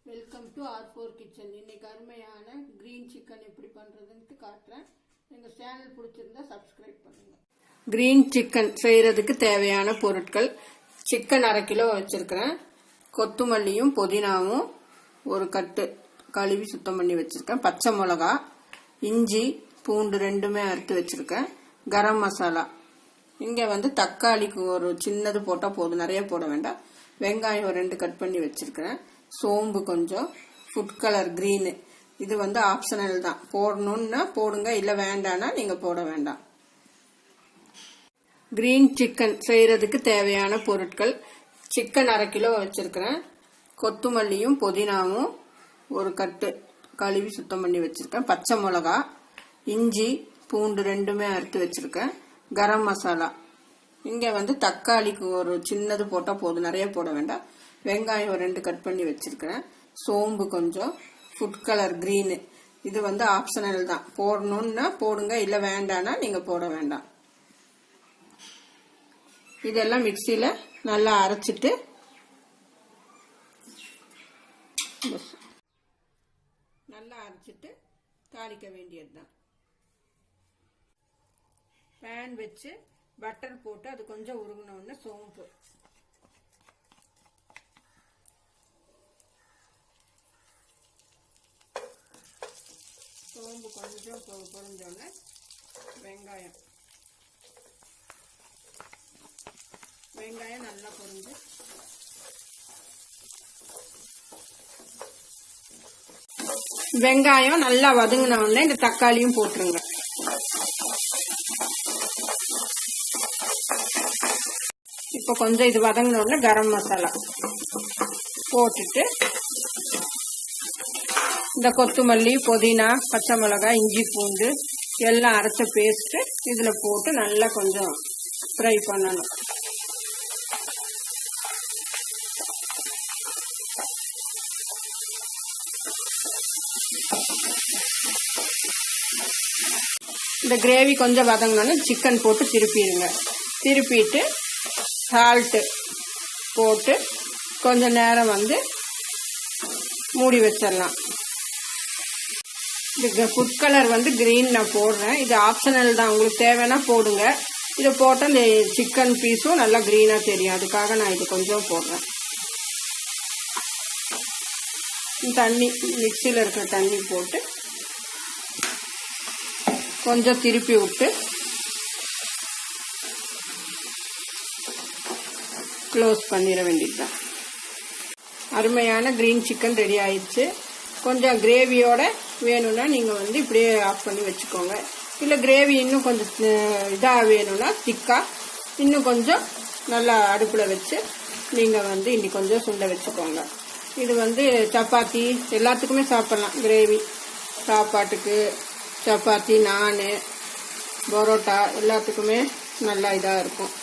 Welcome to R4 kitchen. இன்னைக்கு அருமையான green chicken எப்படி பண்றதுன்னு காட்டுறேன். எங்க சேனல் பிடிச்சிருந்தா சப்ஸ்கிரைப் பண்ணுங்க. கிரீன் சிக்கன் செய்யறதுக்கு தேவையான பொருட்கள்: சிக்கன் 1/2 கிலோ வச்சிருக்கிறேன், கொத்தமல்லியும் புதினாவும் ஒரு கட்டு கழுவி சுத்தம் பண்ணி வச்சிருக்கேன், பச்சை மிளகா, இஞ்சி பூண்டு ரெண்டுமே அறுத்து வச்சிருக்கேன், கரம் மசாலா. இங்க தக்காளிக்கு ஒரு சின்னது போட்டா போதும், நிறைய போட வேண்டாம். வெங்காயம் 2 கட் பண்ணி வச்சிருக்கிறேன், சோம்பு கொஞ்சம், ஃபுட் கலர் கிரீனு. இது ஆப்ஷனல் தான், போடணும்னா போடுங்க, இல்ல வேண்டாம்னா நீங்க போட வேண்டாம். கிரீன் சிக்கன் செய்யறதுக்கு தேவையான பொருட்கள்: சிக்கன் 1/2 கிலோ வச்சிருக்கிறேன், கொத்தமல்லியும் புதினாவும் ஒரு கட்டு கழுவி சுத்தம் பண்ணி வச்சிருக்கேன், பச்சை மிளகா, இஞ்சி பூண்டு ரெண்டுமே அறுத்து வச்சிருக்கேன், கரம் மசாலா. இங்க தக்காளிக்கு ஒரு சின்னது போட்டா போதும், நிறைய போட வேண்டாம். வெங்காயம் 2 கட் பண்ணி வச்சிருக்கிறேன், சோம்பு கொஞ்சம், ஃபுட் கலர் கிரீனு. இது ஆப்ஷனல் தான், போடணும்னா போடுங்க, இல்ல வேண்டாம்னா நீங்க போட வேண்டாம். இதெல்லாம் மிக்சியில நல்லா அரைச்சிட்டு தாளிக்க வேண்டியதுதான். பேன் வச்சு பட்டர் போட்டு அது கொஞ்சம் உருகின சோம்பு, கொஞ்சம் பொரிஞ்சோடனே வெங்காயம் நல்லா பொரிஞ்சு வெங்காயம் நல்லா வதங்கின உடனே இந்த தக்காளியும் போட்டுருங்க. இப்ப கொஞ்சம் இது வதங்கின உடனே கரம் மசாலா போட்டுட்டு இந்த கொத்தமல்லி, புதினா, பச்சை மிளகாய், இஞ்சி பூண்டு எல்லாம் அரைச்ச பேஸ்ட் இதுல போட்டு நல்லா கொஞ்சம் ஃப்ரை பண்ணணும். இந்த கிரேவி கொஞ்சம் வதங்கினோன்னு சிக்கன் போட்டு திருப்பிடுங்க. திருப்பிட்டு சால்ட்டு போட்டு கொஞ்ச நேரம் மூடி வச்சிடலாம். இது ஃபுட் கலர் கிரீன் நான் போடுறேன், இது ஆப்ஷனல் தான், உங்களுக்கு தேவைன்னா போடுங்க. இதை போட்டால் இந்த சிக்கன் பீஸும் நல்லா கிரீனா தெரியும், அதுக்காக நான் இது கொஞ்சம் போடுறேன். தண்ணி, மிக்சியில் இருக்கிற தண்ணி போட்டு கொஞ்சம் திருப்பி விட்டு க்ளோஸ் பண்ணிட வேண்டியதுதான். அருமையான கிரீன் சிக்கன் ரெடி ஆயிடுச்சு. கொஞ்சம் கிரேவியோட வேணும்னா நீங்க இப்படியே ஆஃப் பண்ணி வச்சுக்கோங்க. இல்ல கிரேவி இன்னும் கொஞ்சம் இதா வேணும்னா திக்கா இன்னும் கொஞ்சம் நல்லா அடுப்புல வச்சு நீங்க இன்னி கொஞ்சம் சுண்ட வச்சுக்கோங்க. இது சப்பாத்தி எல்லாத்துக்குமே சாப்பிடலாம். கிரேவி சாப்பாட்டுக்கு, சப்பாத்தி, நான், பரோட்டா எல்லாத்துக்குமே நல்லா இதா இருக்கும்.